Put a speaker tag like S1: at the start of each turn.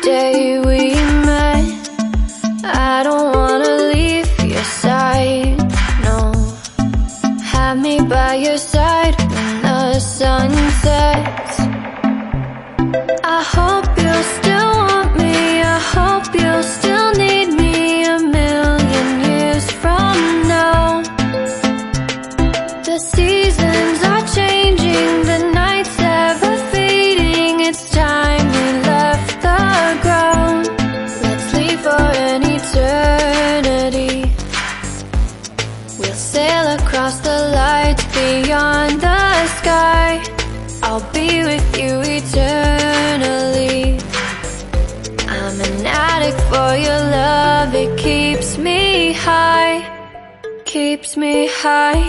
S1: day we met. I don't wanna leave your side, no. Have me by your side when the sun sets. I hope you'll still want me, I hope you'll still need me 1,000,000 years from now. The seasons are changing, the nights ever fading. It's time we left the ground. Let's leave for an eternity. We'll sail across the lights beyond the sky. I'll be with you eternally. I'm an addict for your love, it keeps me high, keeps me high.